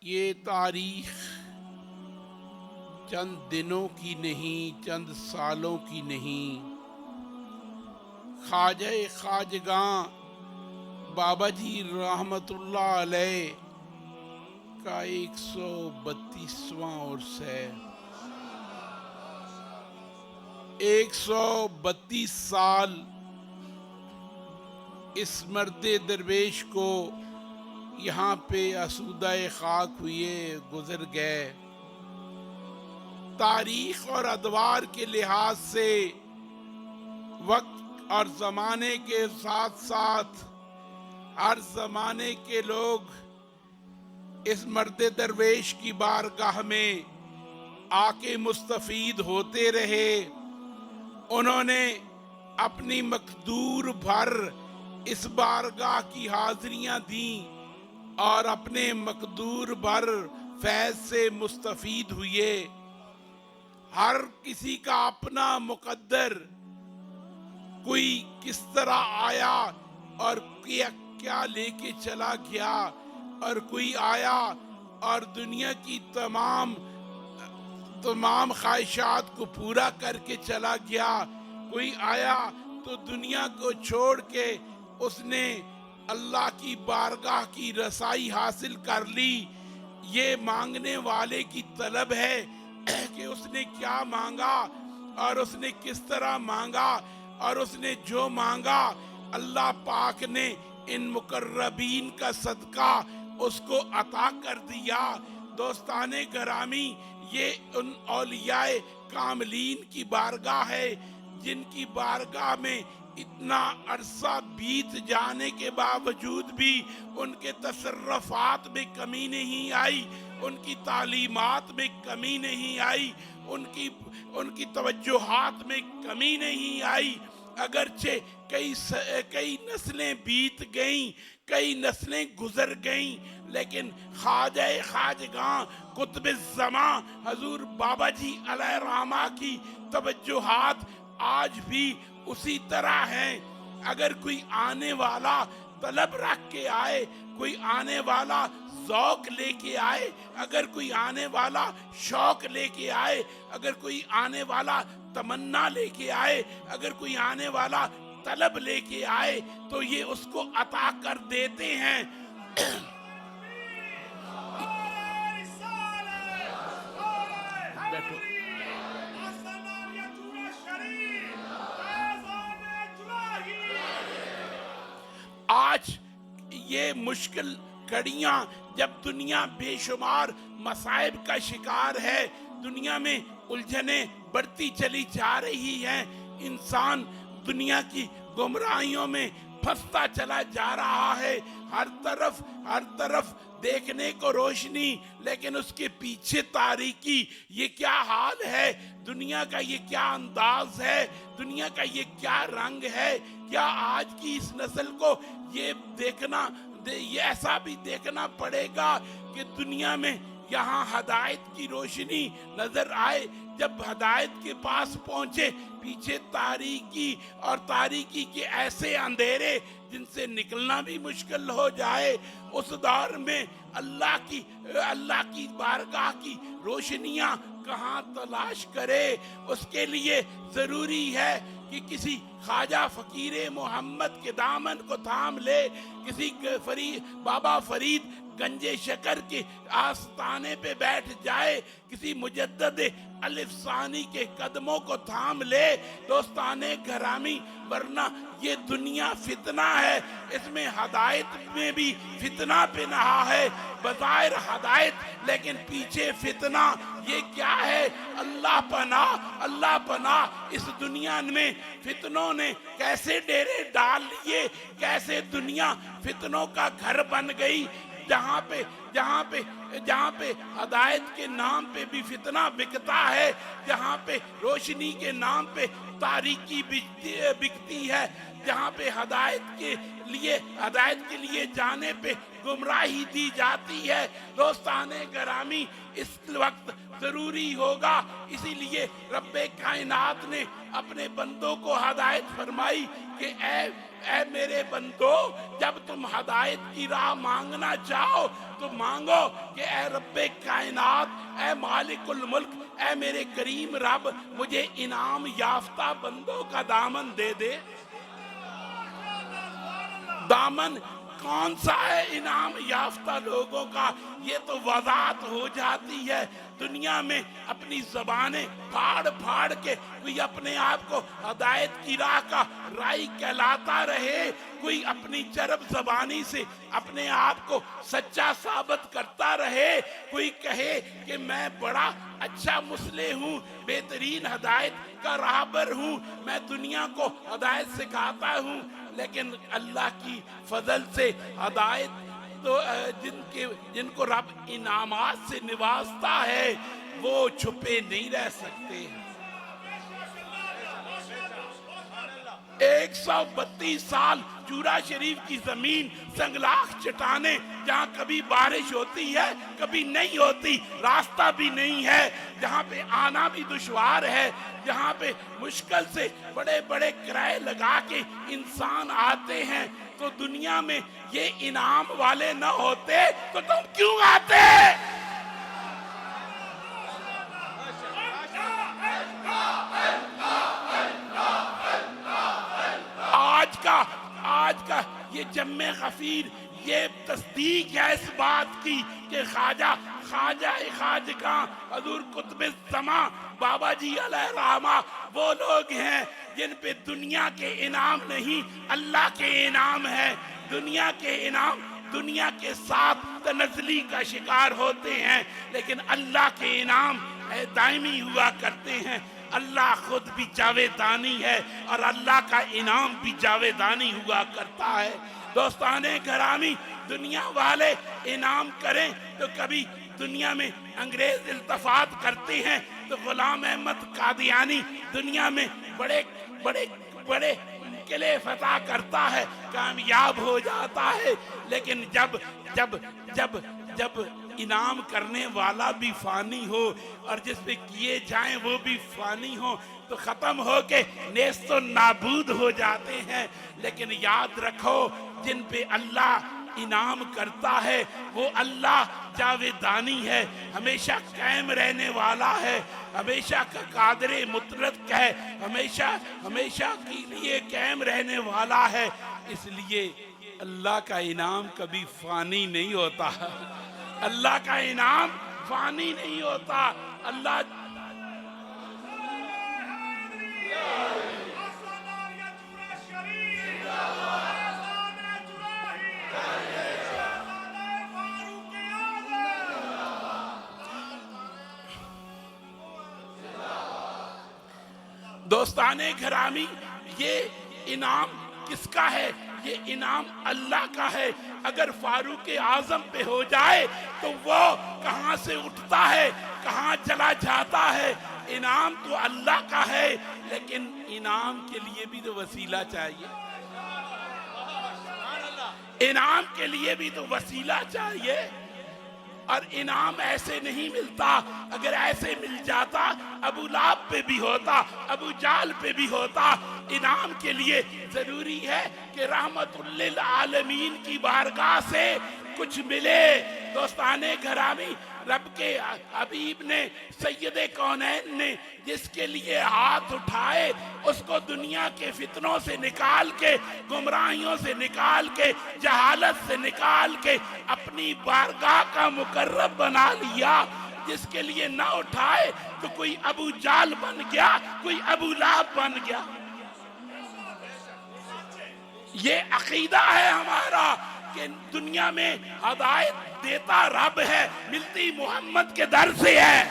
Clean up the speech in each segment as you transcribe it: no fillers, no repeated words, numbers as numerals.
یہ تاریخ چند دنوں کی نہیں، چند سالوں کی نہیں، خواجہ خواجگاں بابا جی رحمت اللہ علیہ کا 132واں عرس ہے۔ 132 سال اس مرد درویش کو یہاں پہ آسودہ خاک ہوئے گزر گئے۔ تاریخ اور ادوار کے لحاظ سے وقت اور زمانے کے ساتھ ساتھ ہر زمانے کے لوگ اس مرد درویش کی بارگاہ میں آ کے مستفید ہوتے رہے۔ انہوں نے اپنی مقدور بھر اس بارگاہ کی حاضریاں دیں اور اپنے مقدور بھر فیض سے مستفید ہوئے۔ ہر کسی کا اپنا مقدر، کوئی کس طرح آیا اور کیا لے کے چلا گیا، اور کوئی آیا اور دنیا کی تمام خواہشات کو پورا کر کے چلا گیا۔ کوئی آیا تو دنیا کو چھوڑ کے اس نے اللہ کی بارگاہ کی رسائی حاصل کر لی۔ یہ مانگنے والے کی طلب ہے کہ اس نے کیا مانگا اور اس نے کس طرح مانگا، اور اس نے جو مانگا اللہ پاک نے ان مقربین کا صدقہ اس کو عطا کر دیا۔ دوستان گرامی، یہ ان اولیاء کاملین کی بارگاہ ہے جن کی بارگاہ میں اتنا عرصہ بیت جانے کے باوجود بھی ان کے تصرفات میں کمی نہیں آئی، ان کی تعلیمات میں کمی نہیں آئی، ان کی توجہات میں کمی نہیں آئی۔ اگرچہ کئی نسلیں بیت گئیں، کئی نسلیں گزر گئیں، لیکن خواجہ خواجگاں قطب الزماں حضور بابا جی علیہ الرحمہ کی توجہات آج بھی اسی طرح ہیں۔ اگر کوئی آنے والا طلب رکھ کے آئے، کوئی آنے والا ذوق لے کے آئے، اگر کوئی آنے والا شوق لے کے آئے، اگر کوئی آنے والا تمنا لے کے آئے، اگر کوئی آنے والا طلب لے کے آئے تو یہ اس کو عطا کر دیتے ہیں۔ بیٹھو۔ آج یہ مشکل گھڑیاں جب دنیا بے شمار مصائب کا شکار ہے، دنیا میں الجھنیں بڑھتی چلی جا رہی ہیں، انسان دنیا کی گمراہیوں میں پھنستا چلا جا رہا ہے، ہر طرف دیکھنے کو روشنی، لیکن اس کے پیچھے تاریکی۔ یہ کیا حال ہے دنیا کا، یہ کیا انداز ہے دنیا کا، یہ کیا رنگ ہے؟ کیا آج کی اس نسل کو یہ ایسا بھی دیکھنا پڑے گا کہ دنیا میں یہاں ہدایت کی روشنی نظر آئے، جب ہدایت کے پاس پہنچے پیچھے تاریکی، اور تاریکی کے ایسے اندھیرے جن سے نکلنا بھی مشکل ہو جائے۔ اس دور میں اللہ کی بارگاہ کی روشنیاں کہاں تلاش کرے؟ اس کے لیے ضروری ہے کہ کسی خواجہ فقیر محمد کے دامن کو تھام لے، کسی بابا فرید گنج شکر کے آستانے پہ بیٹھ جائے، کسی مجدد الف ثانی کے قدموں کو تھام لے۔ دوستان گرامی، ورنہ یہ دنیا فتنہ ہے، اس میں ہدایت میں بھی فتنہ پنہا ہے، بظاہر ہدایت لیکن پیچھے فتنہ۔ یہ کیا ہے؟ اللہ پناہ۔ اس دنیا میں فتنوں نے کیسے ڈیرے ڈال لیے، کیسے دنیا فتنوں کا گھر بن گئی، جہاں پہ ہدایت کے نام پہ بھی فتنہ بکتا ہے، جہاں پہ روشنی کے نام پہ تاریکی بکتی ہے، جہاں پہ ہدایت کے لیے جانے پہ گمراہی دی جاتی ہے۔ دوستان گرامی، اس وقت ضروری ہوگا، اسی لیے رب کائنات نے اپنے بندوں کو ہدایت فرمائی کہ اے میرے بندو جب تم ہدایت کی راہ مانگنا چاہو تو مانگو کہ اے رب کائنات، اے مالک الملک، اے میرے کریم رب، مجھے انعام یافتہ بندوں کا دامن دے دے۔ دامن کون سا ہے انعام یافتہ لوگوں کا؟ یہ تو وضاحت ہو جاتی ہے۔ دنیا میں اپنی زبانیں پھاڑ پھاڑ کے کوئی اپنے آپ کو ہدایت کی راہ کا رائی کہلاتا رہے، کوئی اپنی چرب زبانی سے اپنے آپ کو سچا ثابت کرتا رہے، کوئی کہے کہ میں بڑا اچھا مصلح ہوں، بہترین ہدایت کا راہبر ہوں، میں دنیا کو ہدایت سکھاتا ہوں، لیکن اللہ کی فضل سے ہدایت تو جن کو رب انعامات سے نوازتا ہے وہ چھپے نہیں رہ سکتے۔ 132 سال چورا شریف کی زمین سنگلاخ چٹانیں، جہاں کبھی بارش ہوتی ہے کبھی نہیں ہوتی، راستہ بھی نہیں ہے، جہاں پہ آنا بھی دشوار ہے، جہاں پہ مشکل سے بڑے بڑے کرائے لگا کے انسان آتے ہیں، تو دنیا میں یہ انعام والے نہ ہوتے تو تم کیوں آتے؟ آج کا یہ جم غفیر یہ تصدیق ہے اس بات کی کہ خواجہ خواجگاں حضور قطب السماء بابا جی علیہ رحمہ وہ لوگ ہیں جن پہ دنیا کے انعام نہیں اللہ کے انعام ہے۔ دنیا کے انعام دنیا کے ساتھ تنزلی کا شکار ہوتے ہیں، لیکن اللہ کے انعام دائمی ہوا کرتے ہیں۔ اللہ خود بھی جاویدانی ہے اور اللہ کا انعام بھی جاویدانی ہوا کرتا ہے۔ دوستان گرامی، دنیا والے انعام کریں تو کبھی دنیا میں انگریز التفات کرتے ہیں تو غلام احمد قادیانی دنیا میں بڑے بڑے بڑے قلعے فتح کرتا ہے، کامیاب ہو جاتا ہے، لیکن جب انعام کرنے والا بھی فانی ہو اور جس پہ کیے جائیں وہ بھی فانی ہو تو ختم ہو کے نیست و نابود ہو جاتے ہیں۔ لیکن یاد رکھو جن پہ اللہ انعام کرتا ہے وہ اللہ جاویدانی ہے، ہمیشہ قائم رہنے والا ہے، ہمیشہ کا قادر مطلق ہے، ہمیشہ کے لیے قائم رہنے والا ہے۔ اس لیے اللہ کا انعام کبھی فانی نہیں ہوتا، اللہ کا انعام فانی نہیں ہوتا۔ اللہ دوستان گرامی، یہ انعام کس کا ہے؟ یہ انعام اللہ کا ہے۔ اگر فاروق اعظم پہ ہو جائے تو وہ کہاں سے اٹھتا ہے، کہاں چلا جاتا ہے؟ انعام تو اللہ کا ہے، لیکن انعام کے لیے بھی تو وسیلہ چاہیے، انعام کے لیے بھی تو وسیلہ چاہیے، اور انعام ایسے نہیں ملتا۔ اگر ایسے مل جاتا ابو لہب پہ بھی ہوتا، ابو جہل پہ بھی ہوتا۔ انعام کے لیے ضروری ہے کہ رحمت للعالمین کی بارگاہ سے کچھ ملے۔ دوستان گرامی، رب کے حبیب نے، سید کونین نے جس کے لیے ہاتھ اٹھائے اس کو دنیا کے فتنوں سے نکال کے، گمراہیوں سے نکال کے، جہالت سے نکال کے اپنی بارگاہ کا مقرب بنا لیا۔ جس کے لیے نہ اٹھائے تو کوئی ابو جہل بن گیا، کوئی ابو لہب بن گیا۔ یہ عقیدہ ہے ہمارا کہ دنیا میں ہدایت دیتا رب ہے، ملتی محمد کے در سے ہے۔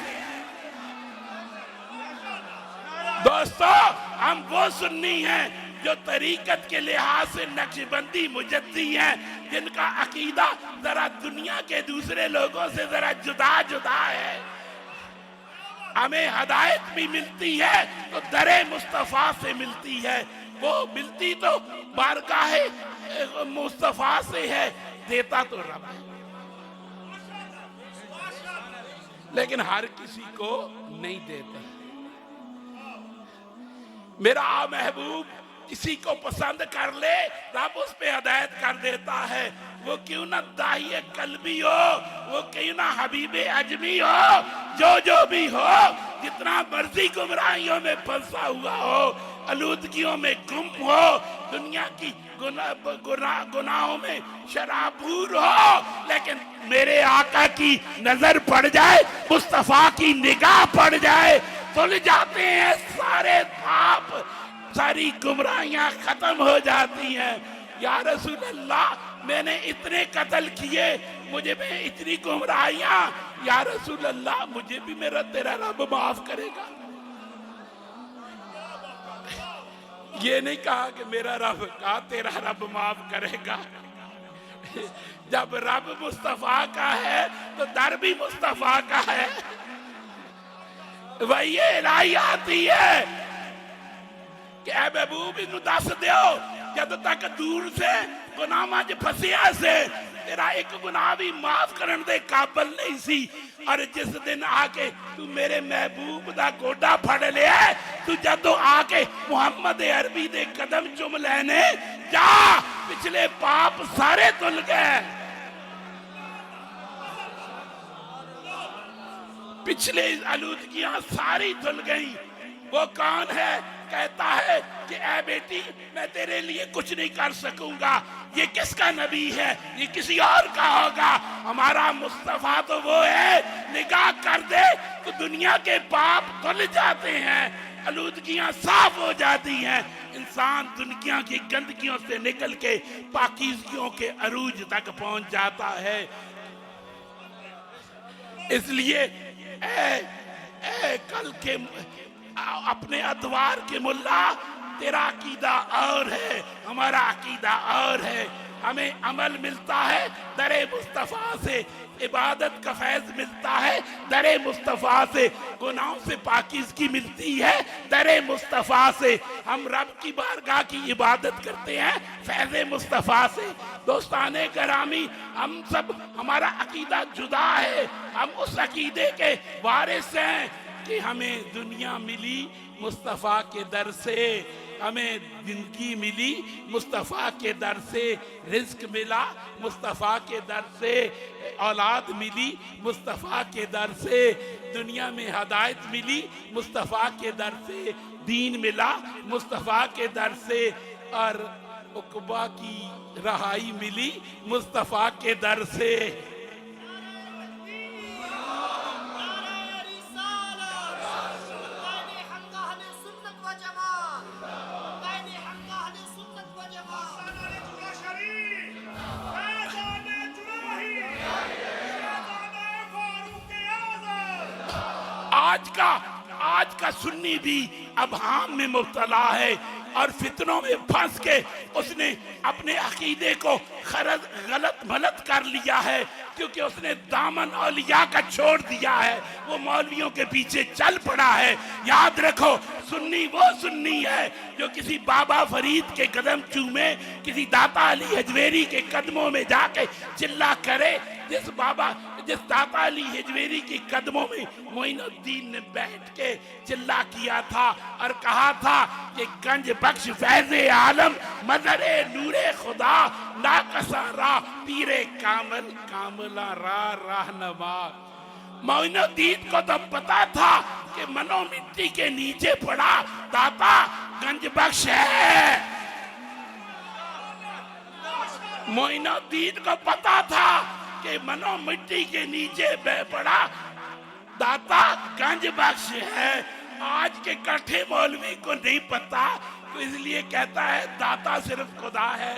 دوستو، ہم وہ سنی ہیں جو طریقت کے لحاظ سے نقشبندی مجدی ہیں، جن کا عقیدہ ذرا دنیا کے دوسرے لوگوں سے ذرا جدا ہے۔ ہمیں ہدایت بھی ملتی ہے تو در مصطفیٰ سے ملتی ہے، وہ ملتی تو بارگاہ مصطفیٰ سے ہے، دیتا تو رب ہے، لیکن ہر کسی کو نہیں دیتا۔ میرا محبوب किसी को पसंद कर ले रब उस पे हिदायत कर देता है। वो क्यों ना दाहिए कल्बी हो, वो क्यों ना हबीबे अजमी हो, जो भी हो, जितना मर्जी गुमराहियों में फंसा हुआ हो, आलूदगियों में गुम हो, दुनिया की गुनाहों में शराबूर हो, लेकिन मेरे आका की नजर पड़ जाए, मुस्तफा की निगाह पड़ जाए, धुल जाते हैं सारे पाप, सारी गुमराहियां खत्म हो जाती हैं। या रसूल अल्लाह, मैंने इतने कत्ल किए, मुझे में इतनी गुमराहियां, या रसूल अल्लाह मुझे भी मेरा तेरा रब माफ करेगा। ये नहीं कहा कि मेरा रब, कहा तेरा रब माफ करेगा। जब रब मुस्तफा का है तो दर भी मुस्तफा का है। वही इलाही आती है कि ऐ महबूब इन्हू दस दियो, जब तक दूर से गुनाह च फसिया से तेरा एक गुनाह भी माफ करने दे काबिल नहीं सी। और जिस दिन आके तू मेरे महबूब दा गोडा फड़ लिया, तू जदों आके मुहम्मद अरबी दे कदम चुम लेने, जा पिछले पाप सारे धुल गए। पिछले आलूदगियां सारी धुल गई। वो कौन है? कहता है कि ऐ बेटी, मैं तेरे लिए कुछ नहीं कर सकूंगा। ये किसका नबी है? ये किसी और का होगा। हमारा मुस्तफा तो वो है, निगाह कर दे तो दुनिया के पाप धुल जाते हैं, आलूदगियां साफ हो जाती हैं, इंसान दुनिया की गंदगियों से निकल के पाकीज़गियों के अरूज तक पहुंच जाता है। इसलिए कल के अपने अदवार के मुल्ला, तेरा अकीदा और है, हमारा अकीदा और है। हमें अमल मिलता है दरे मुस्तफ़ा से, इबादत का फैज़ मिलता है दरे मुस्तफ़ा से, गुनाहों से पाकीज़गी मिलती है दरे मुस्तफ़ा से। हम रब की बारगाह की इबादत करते हैं फैज़े मुस्तफ़ा से। दोस्ताने करामी, हम सब, हमारा अकीदा जुदा है। हम उस अकीदे के वारिस हैं कि हमें दुनिया मिली मुस्तफ़ा के दर से, हमें जिंदगी मिली मुस्तफ़ा के दर से, रिज़्क मिला मुस्तफ़ा के दर से, औलाद मिली मुस्तफ़ा के दर से, दुनिया में हदायत मिली मुस्तफ़ा के दर से, दीन मिला मुस्तफ़ा के दर से, और उक़बा की रहाई मिली मुस्तफ़ा के दर से। आज का सुन्नी भी अभाम में मुब्तला है और फितनों में फंस के उसने अपने अकीदे को गलत मलत कर लिया है, क्योंकि उसने दामन औलिया का छोड़ दिया है, वो मौलवियों के पीछे चल पड़ा है। याद रखो, सुन्नी वो सुन्नी है जो किसी बाबा फरीद के कदम चूमे, किसी दाता अली हजवेरी के कदमों में जाके चिल्ला करे। जिस दाता अली हजवेरी के कदमों में मोइनुद्दीन ने बैठ के चिल्ला किया था और कहा था कि गंज बख्श फैज़े आलम मदरे नूरे खुदा नाकसारा पीरे कामल कामला राहनमा। मोइनुद्दीन को तो पता था कि मनो मिट्टी के नीचे पड़ा दाता गंज बख्श है। मोइनुद्दीन को पता था कि मनो मिट्टी के नीचे पड़ा दाता गंज बख्श है। आज के कट्ठे मौलवी को नहीं पता, तो इसलिए कहता है दाता सिर्फ खुदा है,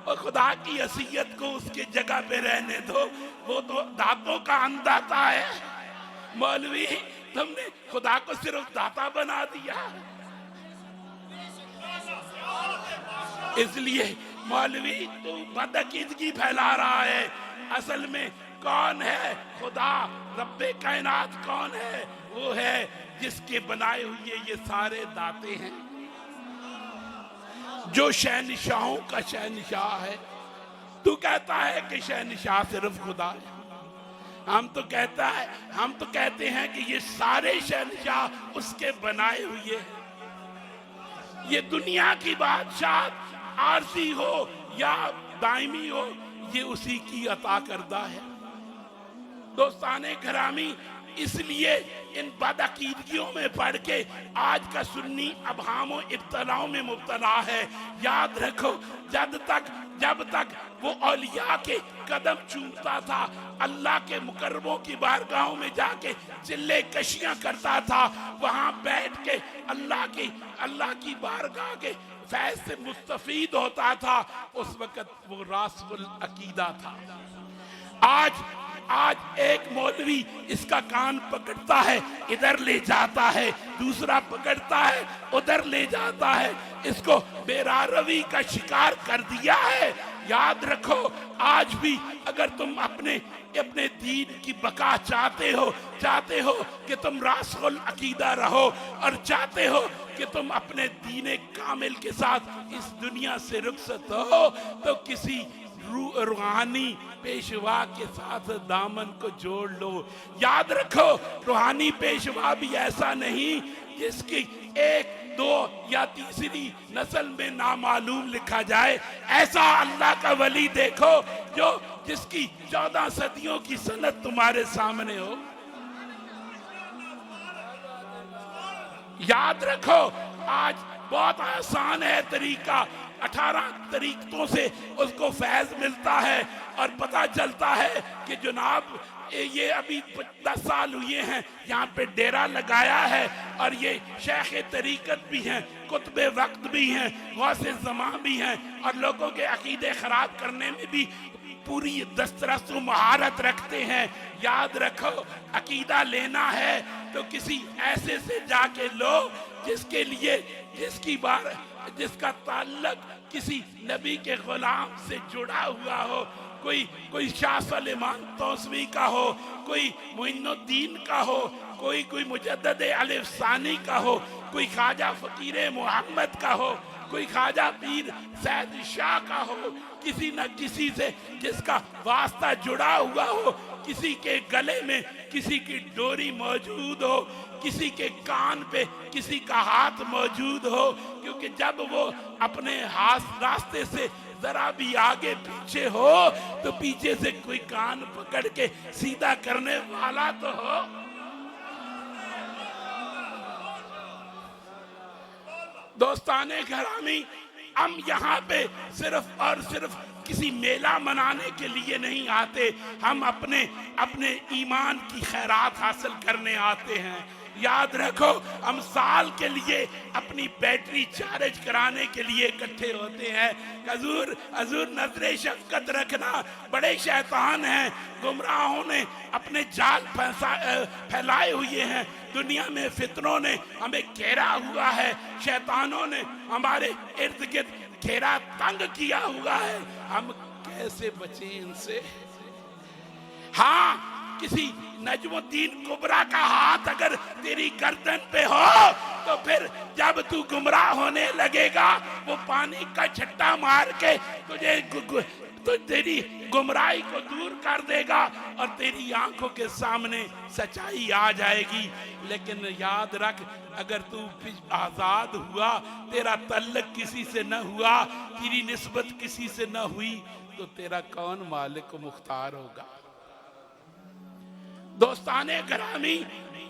और खुदा की हसीयत को उसके जगह पे रहने दो, वो तो दातों का अंदाता है। मौलवी, तुमने खुदा को सिर्फ दाता बना दिया। इसलिए मौलवी तू बदअकीदगी फैला रहा है। असल में कौन है खुदा? रब्बे कायनात कौन है? वो है जिसके बनाए हुए ये सारे दाते हैं, जो शहनशाहों का शहनशाह है। तू कहता है कि शहनशाह सिर्फ खुदा है। हम तो कहते हैं कि ये सारे शहनशाह उसके बनाए हुए हैं। یہ دنیا کی بادشاہت عارضی ہو یا دائمی ہو، یہ اسی کی عطا کردہ ہے۔ دوستان گرامی، اس لیے ان بدعقیدگیوں میں پڑھ کے آج کا سنی ابہام و ابتلاؤں میں مبتلا ہے۔ یاد رکھو، جب تک وہ اولیاء کے قدم چومتا تھا، اللہ کے مقربوں کی بارگاہوں میں جا کے چلے کشیاں کرتا تھا، وہاں بیٹھ کے اللہ کی بارگاہ کے فیض سے مستفید ہوتا تھا، اس وقت وہ راسخ العقیدہ تھا۔ آج ایک مولوی اس کا کان پکڑتا ہے، ادھر لے جاتا ہے، دوسرا پکڑتا ہے، ادھر لے جاتا ہے، اس کو بے راروی کا شکار کر دیا ہے۔ یاد رکھو، آج بھی اگر تم اپنے دین کی بقا چاہتے ہو کہ تم راسخ العقیدہ رہو، اور چاہتے ہو کہ تم اپنے دین کامل کے ساتھ اس دنیا سے رخصت ہو، تو کسی روحانی پیشوا کے ساتھ دامن کو جوڑ لو۔ یاد رکھو، روحانی پیشوا بھی ایسا نہیں جس کی 1، 2 یا تیسری نسل میں نامعلوم لکھا جائے۔ ایسا اللہ کا ولی دیکھو جس کی 14 صدیوں کی سند تمہارے سامنے ہو۔ یاد رکھو، آج بہت آسان ہے طریقہ، 18 طریقتوں سے اس کو فیض ملتا ہے، اور پتہ چلتا ہے کہ جناب یہ ابھی 10 سال ہوئے ہیں یہاں پہ ڈیرا لگایا ہے، اور یہ شیخ طریقت بھی ہیں، قطب وقت بھی ہیں، غوث زمان بھی ہیں، اور لوگوں کے عقیدے خراب کرنے میں بھی پوری دسترس و مہارت رکھتے ہیں۔ یاد رکھو، عقیدہ لینا ہے تو کسی ایسے سے جا کے لو جس کا تعلق کسی نبی کے غلام سے جڑا ہوا ہو، کوئی شاہ سلیمان توسوی کا ہو، کوئی معین الدین کا ہو، کوئی مجدد الف ثانی کا ہو، کوئی خواجہ فقیر محمد کا ہو، کوئی خواجہ پیر سید شاہ کا ہو، کسی نہ کسی سے جس کا واسطہ جڑا ہوا ہو، کسی کے گلے میں کسی کی ڈوری موجود ہو، کسی کے کان پہ کسی کا ہاتھ موجود ہو، کیونکہ جب وہ اپنے راستے سے ذرا بھی آگے پیچھے ہو تو پیچھے سے کوئی کان پکڑ کے سیدھا کرنے والا تو ہو۔ دوستان گرامی، ہم یہاں پہ صرف اور صرف کسی میلہ منانے کے لیے نہیں آتے، ہم اپنے ایمان کی خیرات حاصل کرنے آتے ہیں۔ یاد رکھو، ہم سال کے لیے اپنی بیٹری چارج کرانے کے لیے اکٹھے ہوتے ہیں۔ حضور نظر شفقت رکھنا، بڑے شیطان ہیں، گمراہوں نے اپنے جال پھیلائے ہوئے ہیں، دنیا میں فتنوں نے ہمیں گھیرا ہوا ہے، شیطانوں نے ہمارے ارد گرد گھیرا تنگ کیا ہوا ہے، ہم کیسے بچیں ان سے؟ ہاں، کسی نجم الدین کبریٰ کا ہاتھ اگر تیری گردن پہ ہو تو پھر جب تو گمراہ ہونے لگے گا، وہ پانی کا چھٹا مار کے تیری گمراہی کو دور کر دے گا، اور تیری آنکھوں کے سامنے سچائی آ جائے گی۔ لیکن یاد رکھ، اگر تو آزاد ہوا، تیرا تعلق کسی سے نہ ہوا، تیری نسبت کسی سے نہ ہوئی، تو تیرا کون مالک و مختار ہوگا؟ دوستان گرامی،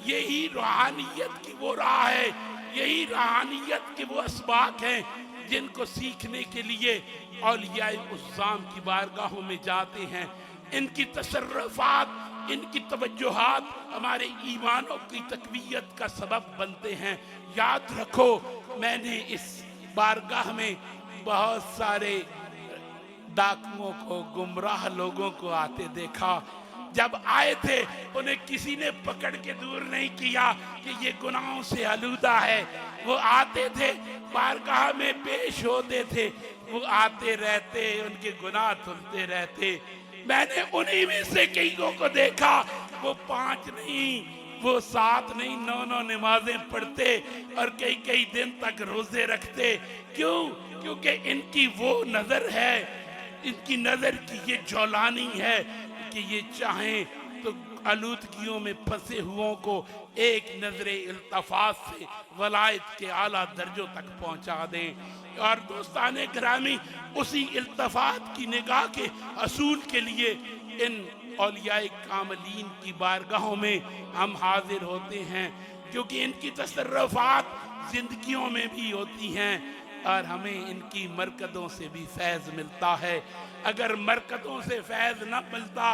یہی روحانیت کی وہ راہ ہے، یہی روحانیت کے وہ اسباق ہیں جن کو سیکھنے کے لیے اولیاء اعظام کی بارگاہوں میں جاتے ہیں۔ ان کی تصرفات، ان کی توجہات ہمارے ایمانوں کی تقویت کا سبب بنتے ہیں۔ یاد رکھو، میں نے اس بارگاہ میں بہت سارے ڈاکوؤں کو، گمراہ لوگوں کو آتے دیکھا۔ جب آئے تھے انہیں کسی نے پکڑ کے دور نہیں کیا کہ یہ گناہوں سے آلودہ ہے، وہ آتے تھے، بارگاہ میں پیش ہوتے تھے، وہ آتے رہتے، ان کے گناہ دھلتے رہتے۔ میں نے انہی میں سے کئیوں کو دیکھا، وہ 5 نہیں، وہ 7 نہیں، 9 نمازیں پڑھتے اور کئی دن تک روزے رکھتے۔ کیونکہ ان کی وہ نظر ہے، ان کی نظر کی یہ جولانی ہے کہ یہ چاہیں تو आलूदगियों में फंसे हुओं को एक नजर इल्तफात से वलायत के आला दर्जों तक पहुंचा दें। और दोस्ताने ग्रामी, उसी इल्तफात की निगाह के असूल के लिए इन औलियाए कामलीन की बारगाहों में हम हाजिर होते हैं, क्योंकि इनकी तसर्रुफात जिंदगियों में भी होती हैं और हमें इनकी मरकदों से भी फैज़ मिलता है। अगर मरकदों से फैज़ न मिलता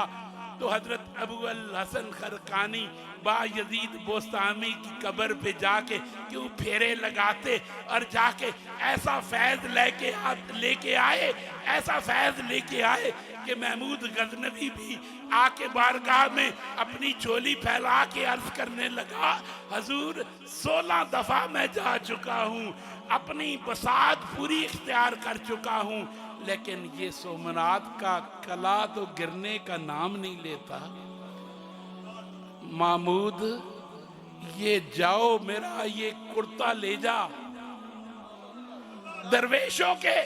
तो हजरत अबू अल हसन खरकानी बायजीद बोस्तामी की कब्र पे जाके क्यों फेरे लगाते और जाके ऐसा फैज़ लेके आए, ऐसा फैज़ लेके आए कि महमूद गजनवी भी आके बारगाह में अपनी झोली फैला के अर्ज करने लगा, हजूर 16 दफा मैं जा चुका हूँ, अपनी बसात पूरी इख्तियार कर चुका हूँ, लेकिन ये सोमनाथ का कला तो गिरने का नाम नहीं लेता। महमूद ये जाओ, मेरा ये कुर्ता ले जा। दरवेशों के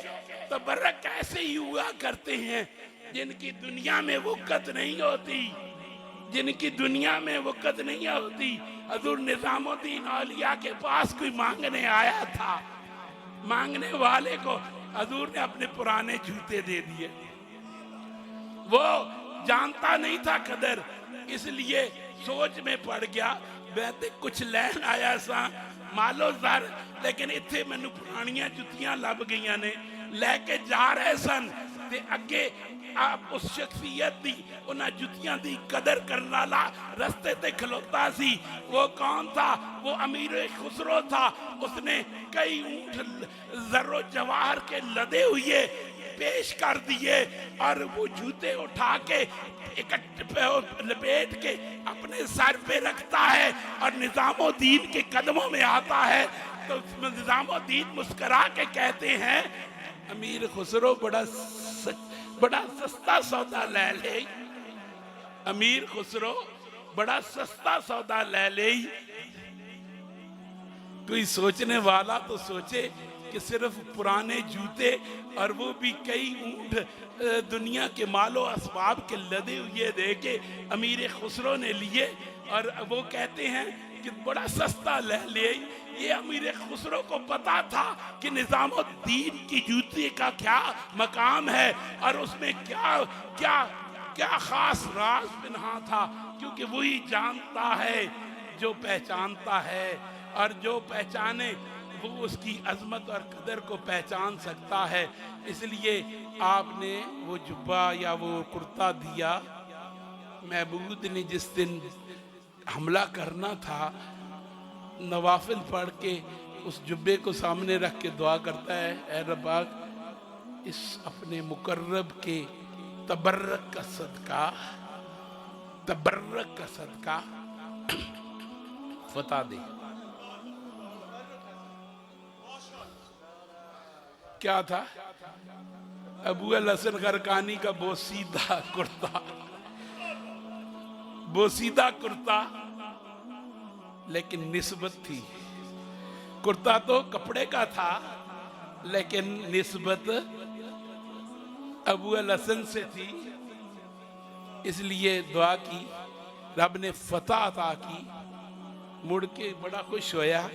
तबर्रक ऐसे ही हुआ करते हैं जिनकी दुनिया में वक़्त नहीं होती, जिनकी दुनिया में वक़्त नहीं होती। हजूर निज़ामुद्दीन औलिया के पास कोई मांगने आया था, मांगने वाले को हजूर ने अपने पुराने जूते दे दिए। वो जानता नहीं था कदर, इसलिए सोच में पड़ गया, मैं तो कुछ लैन आया सा मालो जर, लेकिन इत्थे मैनू पुरानियां जुतियां लभ गईयां ने, लैके जा रहे सन ते अगे आप उस शख्सियत दी उन्हां जुतियां दी कदर करने वाला रस्ते ते खलोता सी। वो कौन था? वो अमीर खुसरो था। उसने कई ऊंट जर्रो जवाहर के लदे हुए पेश कर दिए और वो जूते उठा के लपेट के अपने सर पे रखता है और निजामुद्दीन के कदमों में आता है। तो निजामुद्दीन मुस्कुरा के कहते हैं, अमीर खुसरो बड़ा सस्ता सौदा ले ले, अमीर खुसरो बड़ा सस्ता सौदा ले ले। कोई सोचने वाला तो सोचे कि सिर्फ पुराने जूते और वो भी कई ऊंट दुनिया के मालो असबाब के लदे हुए दे के अमीर खुसरो ने लिए और वो कहते हैं कि बड़ा सस्ता ले ले। ये अमीर खुसरो को पता था कि निजामुद्दीन की जूती का क्या मकाम है और उसमें क्या क्या क्या खास राज बिन्हा था, क्योंकि वही जानता है जो पहचानता है, और जो पहचाने वो उसकी अजमत और कदर को पहचान सकता है। इसलिए आपने वो जुब्बा या वो कुर्ता दिया। महमूद ने जिस दिन हमला करना था, नवाफिल पढ़ के उस जुब्बे को सामने रख के दुआ करता है, ऐ रब्बा इस अपने मुकर्रब के तबर्रक का सदका, तबर्रक का सदका फतह दे। क्या था? अबू अल हसन खरकानी का बोसीदा कुर्ता, बोसीदा कुर्ता, लेकिन निस्बत थी। कुर्ता तो कपड़े का था, लेकिन निस्बत अबू अल हसन से थी। इसलिए दुआ की, रब ने फतह अता की। मुड़ के बड़ा खुश होया,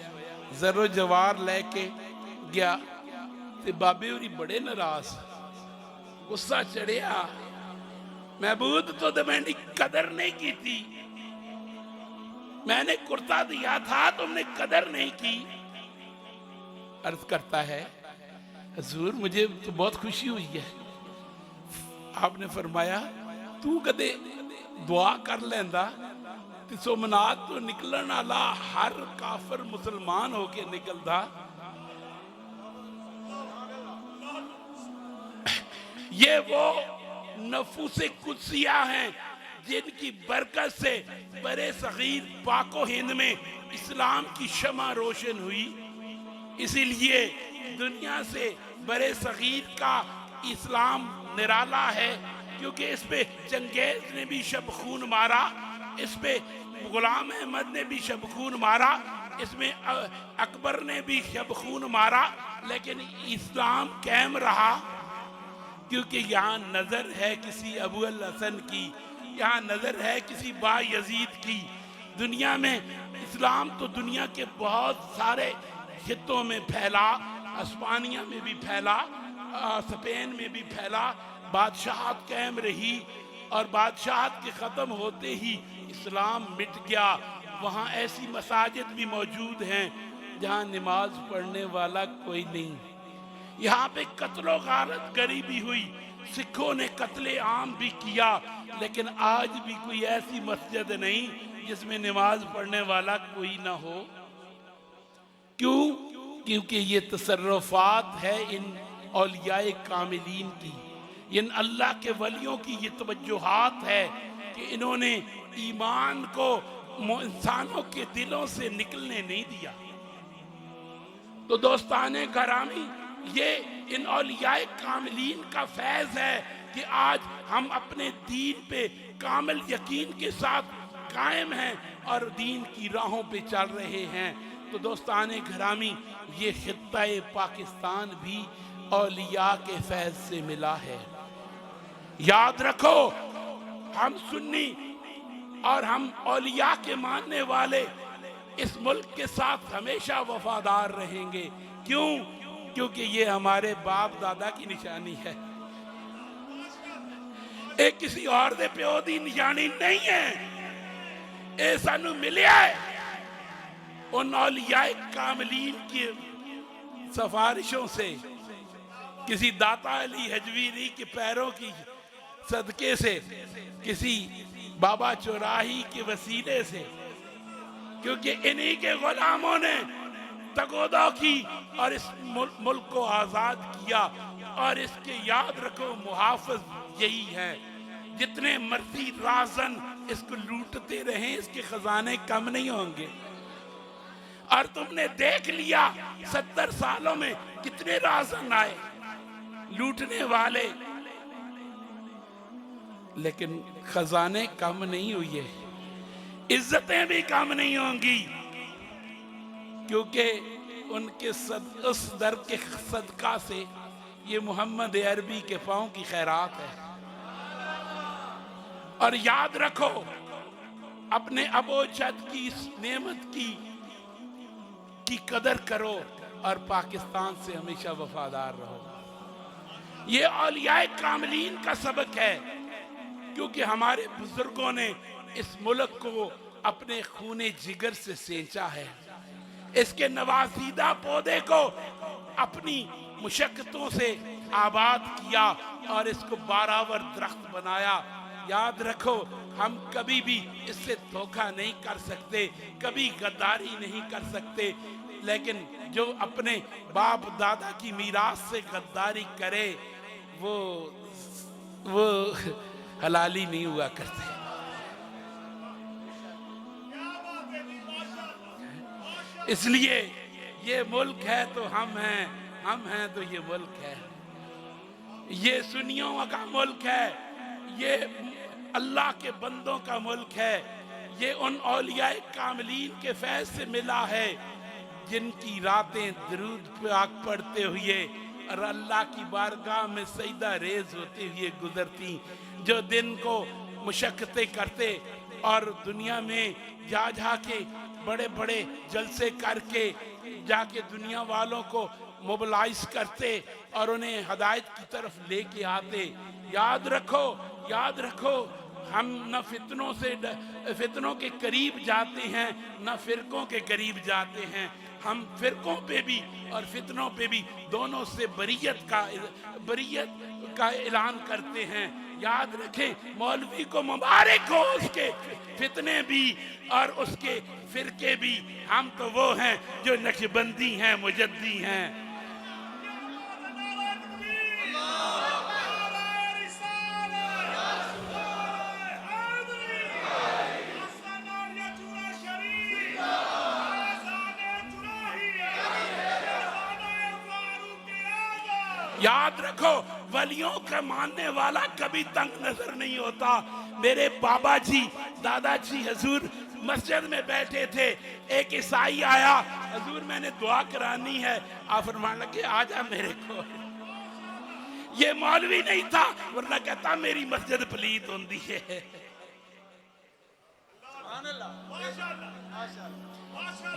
जरो जवार लेके गया ते बाबे होरी बड़े नाराज, गुस्सा चढ़िया, महमूद तो मैंने कदर नहीं की थी, मैंने कुर्ता दिया था, तुमने कदर नहीं की। अर्ज करता है, हजूर मुझे तो बहुत खुशी हुई है। आपने फरमाया, तू कदे दुआ कर लेंदा ते सोमनाथ तो निकलन वाला हर काफर मुसलमान होके निकलदा। ये वो नफूसे कुदसिया हैं जिनकी बरकत से बरे सगीर पाको हिंद में इस्लाम की शमा रोशन हुई। इसीलिए दुनिया से बरे सगीर का इस्लाम निराला है, क्योंकि इस पे चंगेज ने भी शब खून मारा, इस पे गुलाम अहमद ने भी शब खून मारा, इसमें अकबर ने भी शब खून मारा, लेकिन इस्लाम कायम रहा। क्योंकि यहाँ नजर है किसी अबू अल हसन की یہاں نظر ہے کسی با یزید کی۔ دنیا میں اسلام تو دنیا کے بہت سارے خطوں میں پھیلا، اسپانیہ میں بھی پھیلا، اسپین میں بھی پھیلا، بادشاہت قائم رہی، اور بادشاہت کے ختم ہوتے ہی اسلام مٹ گیا۔ وہاں ایسی مساجد بھی موجود ہیں جہاں نماز پڑھنے والا کوئی نہیں۔ یہاں پہ قتل و غارت گری بھی ہوئی، سکھوں نے قتل عام بھی کیا، لیکن آج بھی کوئی ایسی مسجد نہیں جس میں نماز پڑھنے والا کوئی نہ ہو۔ کیوں؟ کیونکہ یہ تصرفات ہے ان اولیاء کاملین کی، ان اللہ کے ولیوں کی یہ توجہات ہے کہ انہوں نے ایمان کو انسانوں کے دلوں سے نکلنے نہیں دیا۔ تو دوستان گرامی، یہ ان اولیاء کاملین کا فیض ہے کہ آج ہم اپنے دین پہ کامل یقین کے ساتھ قائم ہیں اور دین کی راہوں پہ چل رہے ہیں۔ تو دوستان گرامی، یہ خطہ پاکستان بھی اولیاء کے فیض سے ملا ہے۔ یاد رکھو، ہم سنی اور ہم اولیاء کے ماننے والے اس ملک کے ساتھ ہمیشہ وفادار رہیں گے۔ کیوں؟ کیونکہ یہ ہمارے باپ دادا کی نشانی ہے، ایک کسی اور دے پیو دی نشانی نہیں ہے۔ اے سانو ملیا ہے ان اولیاء کاملین کی سفارشوں سے، کسی داتا علی حجویری کے پیروں کی صدقے سے، کسی بابا چوراہی کے وسیلے سے، کیونکہ انہی کے غلاموں نے تقویٰ کی اور اس ملک کو آزاد کیا۔ اور اس کے یاد رکھو، محافظ یہی ہے۔ جتنے مرضی رازن اس کو لوٹتے رہیں، اس کے خزانے کم نہیں ہوں گے۔ اور تم نے دیکھ لیا 70 سالوں میں کتنے رازن آئے لوٹنے والے، لیکن خزانے کم نہیں ہوئے، عزتیں بھی کم نہیں ہوں گی، کیونکہ ان کے اس در کے صدقہ سے یہ محمد عربی کے پاؤں کی خیرات ہے۔ اور یاد رکھو، اپنے ابو جد کی اس نعمت کی قدر کرو اور پاکستان سے ہمیشہ وفادار رہو۔ یہ اولیاء کاملین کا سبق ہے، کیونکہ ہمارے بزرگوں نے اس ملک کو اپنے خون جگر سے سینچا ہے، اس کے نوازیدہ پودے کو اپنی مشقتوں سے آباد کیا اور اس کو بارآور درخت بنایا۔ یاد رکھو، ہم کبھی بھی اس سے دھوکہ نہیں کر سکتے، کبھی غداری نہیں کر سکتے، لیکن جو اپنے باپ دادا کی میراث سے غداری کرے وہ حلالی نہیں ہوا کرتے۔ اس لیے یہ ملک ہے تو ہم ہیں، ہم ہیں تو یہ ملک ہے۔ یہ سنیوں کا ملک ہے، یہ اللہ کے بندوں کا ملک ہے، یہ ان اولیاء کاملین کے فیض سے ملا ہے جن کی راتیں درود پاک پڑھتے ہوئے اور اللہ کی بارگاہ میں سجدہ ریز ہوتے ہوئے گزرتی، جو دن کو مشقتیں کرتے اور دنیا میں جا کے بڑے بڑے جلسے کر کے جا کے دنیا والوں کو موبلائز کرتے اور انہیں ہدایت کی طرف لے کے آتے۔ یاد رکھو، ہم نہ فتنوں کے قریب جاتے ہیں، نہ فرقوں کے قریب جاتے ہیں۔ ہم فرقوں پہ بھی اور فتنوں پہ بھی دونوں سے بریت کا اعلان کرتے ہیں۔ یاد رکھیں، مولوی کو مبارک ہو اس کے فتنے بھی اور اس کے فرقے بھی، ہم تو وہ ہیں جو نقشبندی ہیں، مجدی ہیں۔ یاد رکھو، ولیوں کا ماننے والا کبھی تنگ نظر نہیں ہوتا۔ میرے بابا جی، دادا جی حضور مسجد میں بیٹھے تھے، ایک عیسائی آیا، حضور میں نے دعا کرانی ہے، آپ فرمان لگے آجا میرے کو۔ یہ مولوی نہیں تھا، ورنہ کہتا میری مسجد پلید ہوندی ہے۔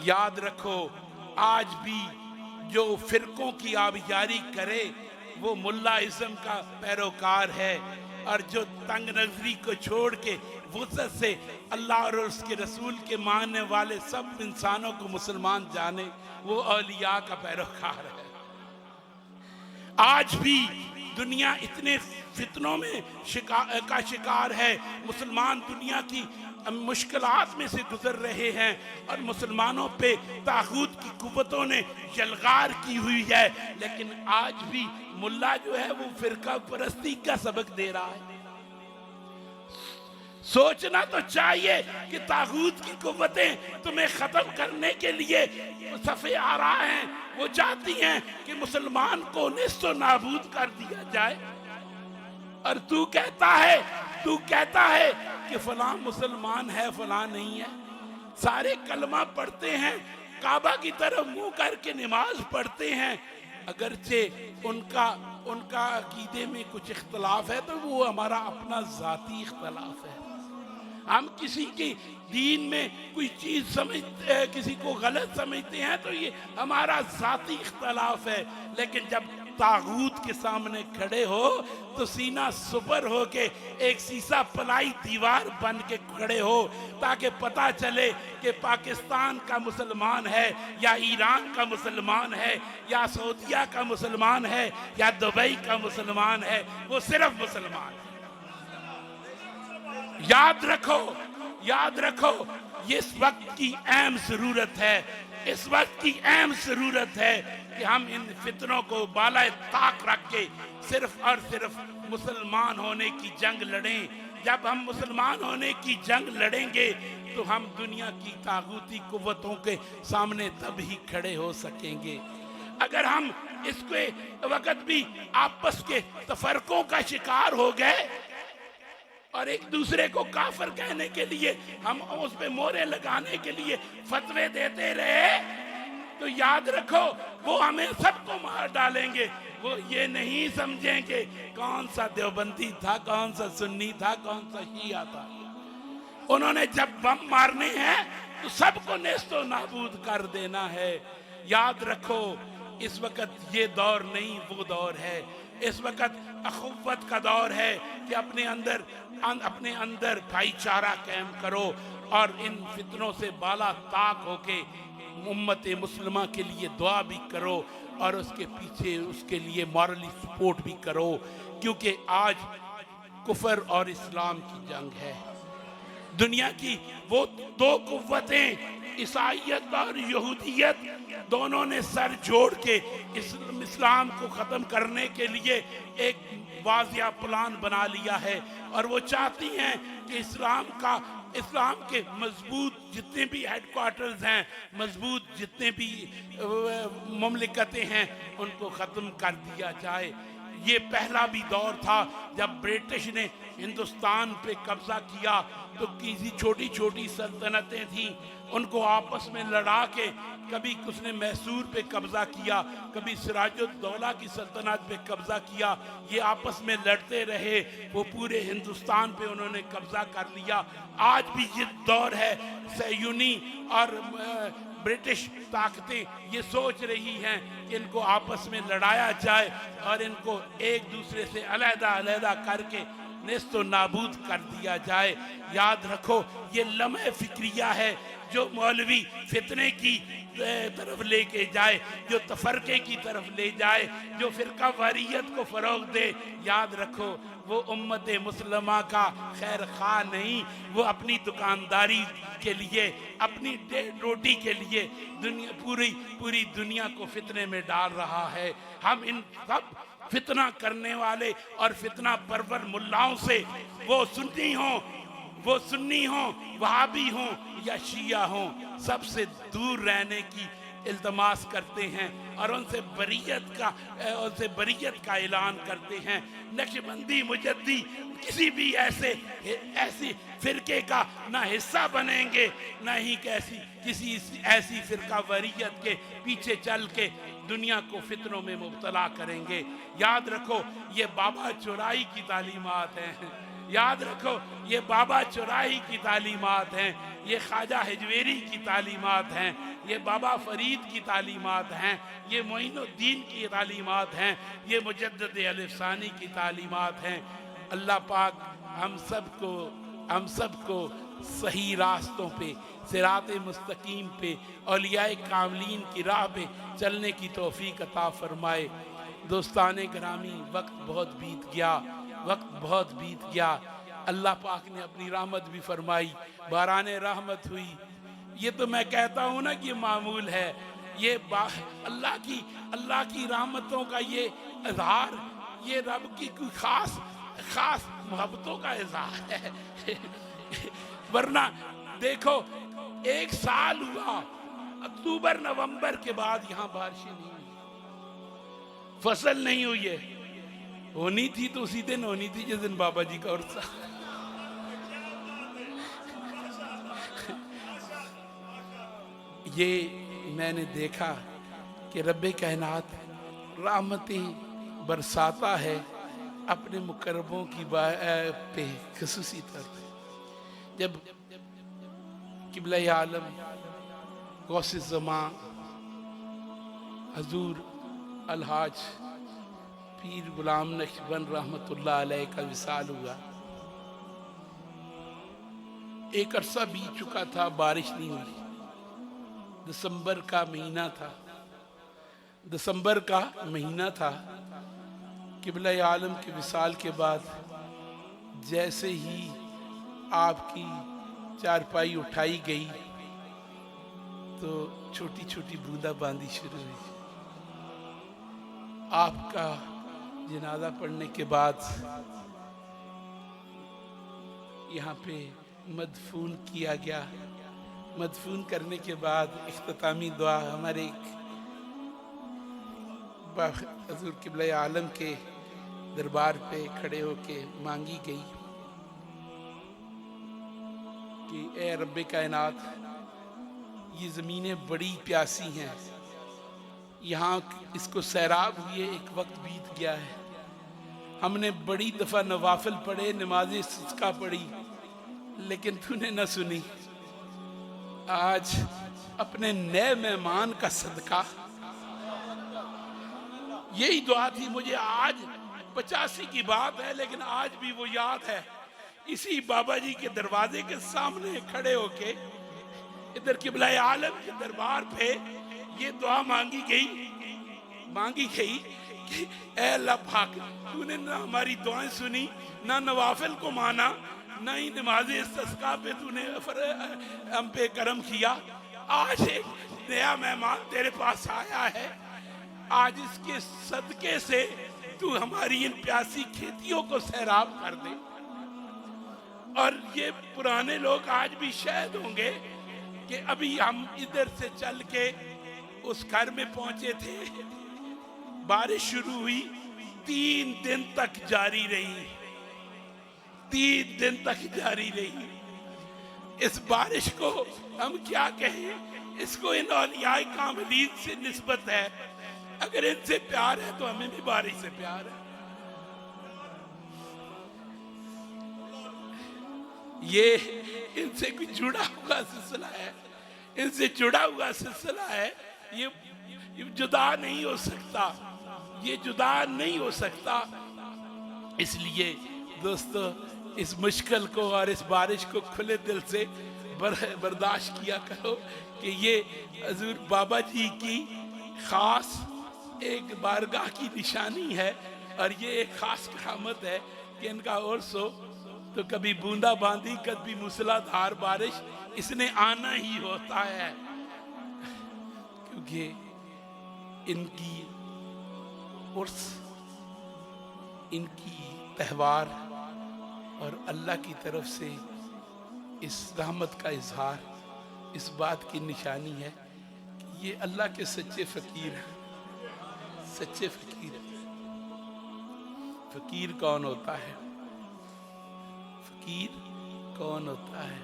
याद रखो आज भी जो फिरकों की आबियारी करे वो मुल्ला इज़्म का पैरोकार है, और जो तंग नजरी को छोड़ के वुसअत से अल्लाह और उसके रसूल के मानने वाले सब इंसानों को मुसलमान जाने वो औलिया का पैरोकार है। आज भी दुनिया इतने फितनों में शिकार है, मुसलमान दुनिया की मुश्किलात में से गुजर रहे हैं और मुसलमानों पे तागूत की कुव्वतों ने यलगार की हुई है, लेकिन आज भी मुल्ला जो है वो फिरका परस्ती का सबक दे रहा है। सोचना तो चाहिए कि तागूत की कुव्वतें तुम्हें खत्म करने के लिए सफ़े आ रहा है, वो चाहती हैं कि मुसलमान को नेस्तो नाबूद कर दिया जाए, और तू कहता है कि फलां मुसलमान है फलां नहीं है। सारे कलमा पढ़ते हैं, काबा की तरफ मुंह करके नमाज पढ़ते हैं, अगरचे उनका अकीदे में कुछ इख्तलाफ है तो वो हमारा अपना ज़ाती इख्तलाफ है। हम किसी की दीन में कोई चीज़ समझते, किसी को गलत समझते हैं तो ये हमारा ज़ाती इख्तलाफ है, लेकिन जब तागूत के सामने खड़े हो तो सीना सुपर हो के एक सीसा पलाई दीवार बन के खड़े हो, ताकि पता चले कि पाकिस्तान का मुसलमान है या ईरान का मुसलमान है या सऊदिया का मुसलमान है या दुबई का मुसलमान है, वो सिर्फ मुसलमान है। याद रखो ये इस वक्त की अहम ज़रूरत है, इस वक्त की अहम ज़रूरत है कि हम इन फितनों को बालाए ताक रख के सिर्फ और सिर्फ मुसलमान होने की जंग लड़ें। जब हम मुसलमान होने की जंग लड़ेंगे तो हम दुनिया की तागूती कुव्वतों के सामने तब ही खड़े हो सकेंगे। अगर हम इसके वक्त भी आपस के तफरकों का शिकार हो गए और एक दूसरे को काफिर कहने के लिए हम उस पे मोहरे लगाने के लिए फतवे देते रहे तो याद रखो वो हमें सबको मार डालेंगे। वो ये नहीं समझेंगे कौन सा देवबंदी था, कौन सा सुन्नी था, कौन सा शिया था। उन्होंने जब बम मारने हैं तो सबको नेस्तो नाबूद कर देना है। याद रखो इस वक्त ये दौर नहीं वो दौर है, इस वक्त अखुव्वत का दौर है कि अपने अंदर भाईचारा कायम करो और इन फितनों से बाला ताक होके उम्मत मुस्लिमा के लिए दुआ भी करो और उसके पीछे उसके लिए मॉरली सपोर्ट भी करो, क्योंकि आज कुफर और इस्लाम की जंग है। दुनिया की वो दो कुव्वतें ईसाईयत और यहूदियत दोनों ने सर जोड़ के इस्लाम को ख़त्म करने के लिए एक वाज़िया प्लान बना लिया है और वो चाहती हैं कि इस्लाम के मजबूत जितने भी हेडक्वार्टर्स हैं, मजबूत जितने भी ममलिकतें हैं उनको ख़त्म कर दिया जाए। ये पहला भी दौर था जब ब्रिटिश ने हिंदुस्तान पे कब्जा किया तो किसी छोटी छोटी सल्तनतें थीं, उनको आपस में लड़ा के कभी उसने मैसूर पे कब्जा किया, कभी सिराजुद्दौला की सल्तनत पे कब्जा किया। ये आपस में लड़ते रहे, वो पूरे हिंदुस्तान पे उन्होंने कब्जा कर लिया। आज भी ये दौर है, सयूनी और ब्रिटिश ताकतें ये सोच रही हैं कि इनको आपस में लड़ाया जाए और इनको एक दूसरे से अलहदा करके नेस्तो नाबूद कर दिया जाए। याद रखो ये लम्हे फिक्रिया है जो मौलवी फितने की तरफ लेके जाए, जो तफरके की तरफ ले जाए, जो फिरका वारियत को फरोग दे। याद रखो वो उम्मत मुस्लिमा का खैर खा नहीं, वो अपनी दुकानदारी के लिए, अपनी रोटी के लिए पूरी दुनिया को फितने में डाल रहा है। हम इन सब फितना करने वाले और फितना परवर मुल्लाओं से, वो सुन्नी हों, वहाबी हों या शिया हों, सबसे दूर रहने की इल्तमास करते हैं और उनसे बरीयत का ऐलान करते हैं। नक्शबंदी मुजद्दी किसी भी ऐसी फिरके का ना हिस्सा बनेंगे, ना ही किसी ऐसी फिरका वरीयत के पीछे चल के दुनिया को फितनों में मुब्तला करेंगे। याद रखो ये बाबा चौराई की तालीमात हैं, याद रखो, ये बाबा चौराही की तालीमात हैं, ये ख्वाजा हिजवेरी की तालीमात हैं, ये बाबा फरीद की तालीमात हैं, ये मोइनुद्दीन की तालीमात हैं, ये मुजद्दिद अलिफ़सानी की तालीमात हैं। अल्लाह पाक हम सबको सही रास्तों पे, सिराते मुस्तकीम पे, औलियाए कामलीन की राह पे चलने की तौफीक अता फरमाए। दोस्ताने ग्रामी, वक्त बहुत बीत गया। अल्लाह पाक ने अपनी रहमत भी फरमाई, बाराने रहमत हुई। ये तो मैं कहता हूँ ना कि मामूल है, ये अल्लाह की रहमतों का ये इज़हार, ये रब की कोई खास मोहब्बतों का इज़हार है। वरना देखो, एक साल हुआ, अक्टूबर नवंबर के बाद यहाँ बारिशें नहीं हुई, फसल नहीं हुई है। होनी थी तो उसी दिन होनी थी जिस दिन बाबा जी का उर्स। ये मैंने देखा कि रब्बे कायनात रहमतें बरसाता है अपने मुकर्रबों की पे खुसूसी तौर पे। जब क़िबला आलम गौसे ज़मां हजूर अलहाज पीर गुलाम नक्शबंद रहमतुल्लाह अलैह का विसाल हुआ, एक अरसा बीत चुका था, बारिश नहीं हुई। दिसंबर का महीना था। क़िबला आलम के विसाल के बाद जैसे ही आपकी चारपाई उठाई गई तो छोटी छोटी बूंदाबांदी शुरू हुई। आपका जनाजा पढ़ने के बाद यहाँ पे मदफून किया गया। मदफून करने के बाद इख्तितामी दुआ हमारे हज़ूर क़िबला आलम के दरबार पे खड़े होके मांगी गई कि ए रब्बे कायनात, ये ज़मीनें बड़ी प्यासी हैं, यहाँ इसको सैराब हुए एक वक्त बीत गया है। हमने बड़ी दफ़ा नवाफिल पढ़े, नमाज़ें सिस्का पढ़ी, लेकिन तूने न सुनी। आज अपने नए मेहमान का सदका, यही दुआ थी मुझे। आज 85 की बात है, लेकिन आज भी वो याद है। इसी बाबा जी के दरवाजे के सामने खड़े होके इधर क़िबला आलम के दरबार पे ये दुआ मांगी गई कि ऐ अल्लाह पाक, तूने ना हमारी दुआएं सुनी, ना नवाफिल को माना, ना ही नमाज़े इस्तिस्का पे तूने हम पे करम किया। आज एक नया मेहमान तेरे पास आया है, आज इसके सदके से तू हमारी इन प्यासी खेतियों को सैराब कर दे। और ये पुराने लोग आज भी शायद होंगे कि अभी हम इधर से चल के उस घर में पहुंचे थे, बारिश शुरू हुई, 3 दिन तक जारी रही। 3 दिन तक जारी रही। इस बारिश को हम क्या कहें, इसको इन औलियाए कामिलीन से निस्बत है। अगर इनसे प्यार है तो हमें भी बारिश से प्यार है। ये इनसे कोई जुड़ा हुआ सिलसिला है, इनसे जुड़ा हुआ सिलसिला है। ये जुदा नहीं हो सकता, ये जुदा नहीं हो सकता। इसलिए दोस्तों, इस मुश्किल को और इस बारिश को खुले दिल से बर्दाश्त किया करो कि ये हजूर बाबा जी की खास एक बारगाह की निशानी है। और ये एक खास करामत है कि इनका उर्स हो तो कभी बूंदा बांदी, कभी मूसलाधार बारिश, इसने आना ही होता है। क्योंकि इनकी उर्स, इनकी त्यौहार और अल्लाह की तरफ से इस रहमत का इजहार, इस बात की निशानी है कि ये अल्लाह के सच्चे फ़कीर हैं। सच्चे फ़कीर। फ़कीर कौन होता है? फ़कीर कौन होता है?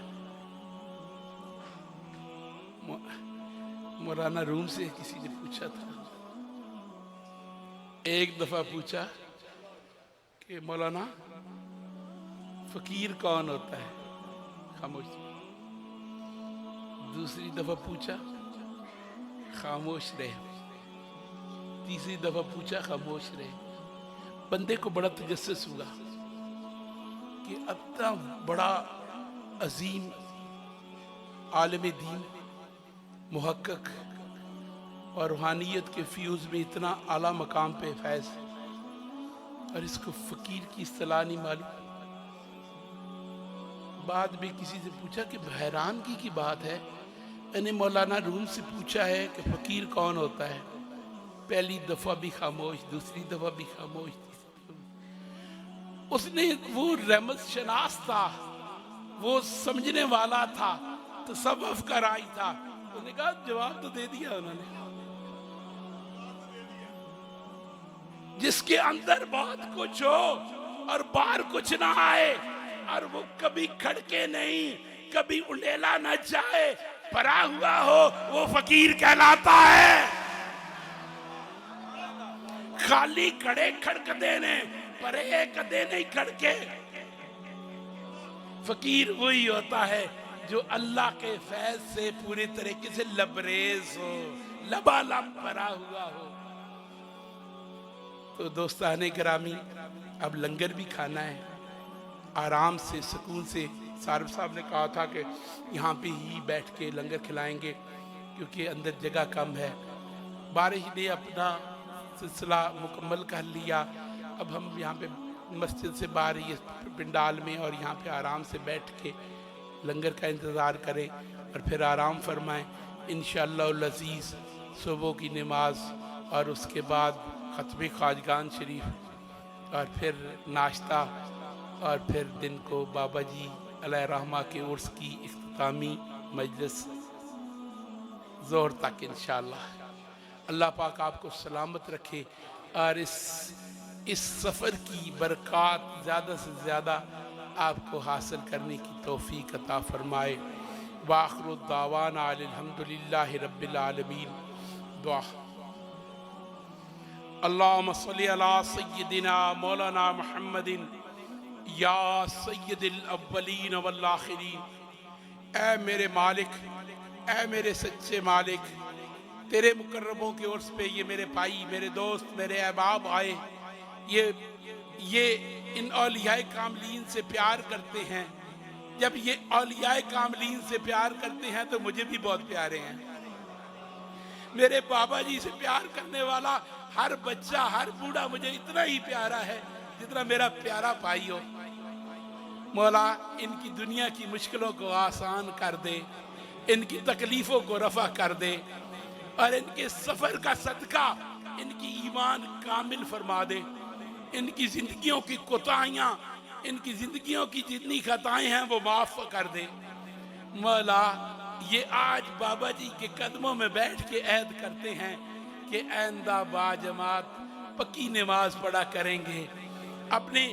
मौलाना रूम से किसी ने पूछा था, एक दफ़ा पूछा कि मौलाना फकीर कौन होता है? खामोश। दूसरी दफा पूछा, खामोश रहे। तीसरी दफा पूछा, खामोश रहे। बंदे को बड़ा तजस्सुस हुआ कि इतना बड़ा अजीम आलिम दीन, मुहक्किक और रूहानियत के फ्यूज में इतना आला मकाम पे फैज, और इसको फकीर की इस्तिलाह नहीं मालूम। बाद में किसी से पूछा कि हैरानगी की बात है, मैंने मौलाना रूम से पूछा है कि फकीर कौन होता है, पहली दफा भी खामोश, दूसरी दफा भी खामोश, उसने वो रहमत शनास था, वो समझने वाला था, तसव्वुफ का राई था, उन्होंने कहा जवाब तो दे दिया उन्होंने। जिसके अंदर बहुत कुछ हो और बाहर कुछ ना आए, और वो कभी खड़के नहीं, कभी उंडेला न जाए, परा हुआ हो, वो फकीर कहलाता है। खाली खड़े खड़क देने, परे कदे नहीं खड़के। फकीर वही होता है जो अल्लाह के फैज से पूरी तरीके से लबरेज हो, लबालब भरा हुआ हो। तो दोस्ताने गिरामी, अब लंगर भी खाना है, आराम से सुकून से। सारफ साहब ने कहा था कि यहाँ पे ही बैठ के लंगर खिलाएंगे क्योंकि अंदर जगह कम है। बारिश ने अपना सिलसिला मुकम्मल कर लिया। अब हम यहाँ पे मस्जिद से बाहर ये पिंडाल में और यहाँ पे आराम से बैठ के लंगर का इंतज़ार करें और फिर आराम फरमाएं। इंशाअल्लाह अज़ीज़ सुबह की नमाज और उसके बाद ख़त्म ख़ाजगान शरीफ और फिर नाश्ता और फिर दिन को बाबा जी अलैहि रहमा के उर्स की इख्तितामी मजलिस ज़ोहर तक इंशाअल्लाह। अल्लाह पाक आपको सलामत रखे और इस सफ़र की बरक़ात ज़्यादा से ज़्यादा आपको हासिल करने की तौफ़ीक़ अता फ़रमाए। वाखिरु दावाना अल्हम्दुलिल्लाहि रब्बिल आलमीन। दुआ। अल्लाहुम्मा सल्लि अला सय्यिदिना मौलाना मुहम्मदिन या सय्यिदिल अव्वलीन वल आखिरीन। ऐ मेरे मालिक, ऐ मेरे सच्चे मालिक, तेरे मुकर्रमों के उर्स पे ये मेरे भाई, मेरे दोस्त, मेरे अहबाब आए, ये इन औलियाए कामलीन से प्यार करते हैं। जब ये औलियाए कामलीन से प्यार करते हैं तो मुझे भी बहुत प्यारे हैं। मेरे बाबा जी से प्यार करने वाला हर बच्चा, हर बूढ़ा मुझे इतना ही प्यारा है जितना मेरा प्यारा भाई हो। मौला इनकी दुनिया की मुश्किलों को आसान कर दे, इनकी तकलीफ़ों को रफ़ा कर दे और इनके सफ़र का सदका इनकी ईमान कामिल फरमा दे। इनकी ज़िंदगियों की कोताहियाँ, इनकी ज़िंदगियों की जितनी खताएँ हैं वो माफ़ कर दे। मौला ये आज बाबा जी के कदमों में बैठ के ऐद करते हैं कि आइंदा बाजमात पक्की नमाज पढ़ा करेंगे, अपने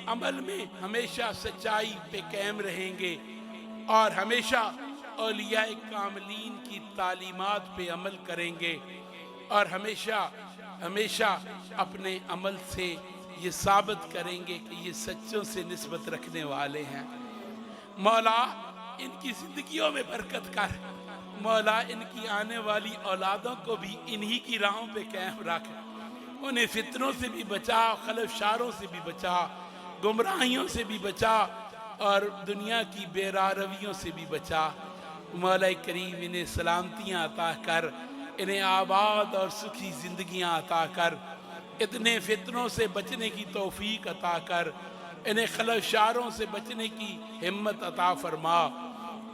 अमल में हमेशा सच्चाई पे कायम रहेंगे और हमेशा औलियाए कामलीन की तालीमात पे अमल करेंगे और हमेशा हमेशा अपने अमल से ये साबित करेंगे कि ये सच्चों से निस्बत रखने वाले हैं। मौला इनकी ज़िंदगियों में बरकत कर। मौला इनकी आने वाली औलादों को भी इन्हीं की राहों पे कायम रख। उन्हें फितनों से भी बचा, खलफशारों से भी बचा, गुमराहियों से भी बचा और दुनिया की बेरारवियों से भी बचा। मौला करीम इन्हें सलामतियाँ अता कर, इन्हें आबाद और सुखी ज़िंदगियाँ अता कर, इतने फितनों से बचने की तौफीक अता कर, इन्हें खलफशारों से बचने की हिम्मत अता फरमा,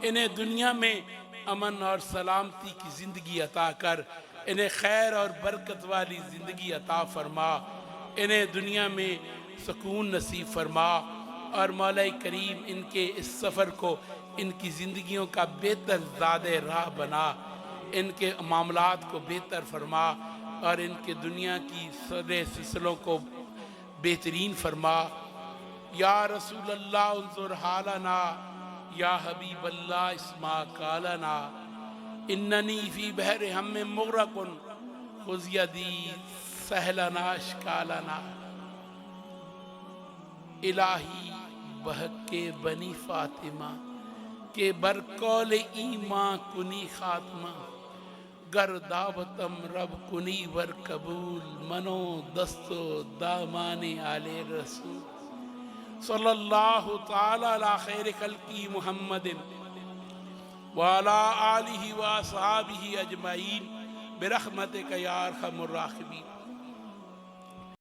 इन्हें दुनिया में अमन और सलामती की ज़िंदगी अता कर, इन्हें खैर और बरकत वाली ज़िंदगी अता फरमा, इन्हें दुनिया में सुकून नसीब फरमा और मौला करीम इनके इस सफ़र को इनकी ज़िंदगियों का बेहतर ज़ादे राह बना, इनके मामलात को बेहतर फरमा और इनके दुनिया की सारे सिलसिलों को बेहतरीन फरमा। या रसूल अल्लाह उन्जुर हालना, या हबीब अल्लाह इस्मा कालना, इन्ननी फ़ी बहर हम मुग़रक़ुन खुज़ यदी सहलना अश्कालना। इलाही بحق کے بنی فاطمہ کہ برقول ایمان کنی خاتمہ گر دعوتم رب کنی ور قبول منو دستو دامان آل رسول صلی اللہ تعالی علی خیر خلقی محمد وعلی آلہ و اصحابہ اجمعین برحمتک یا ارحم الراحمین.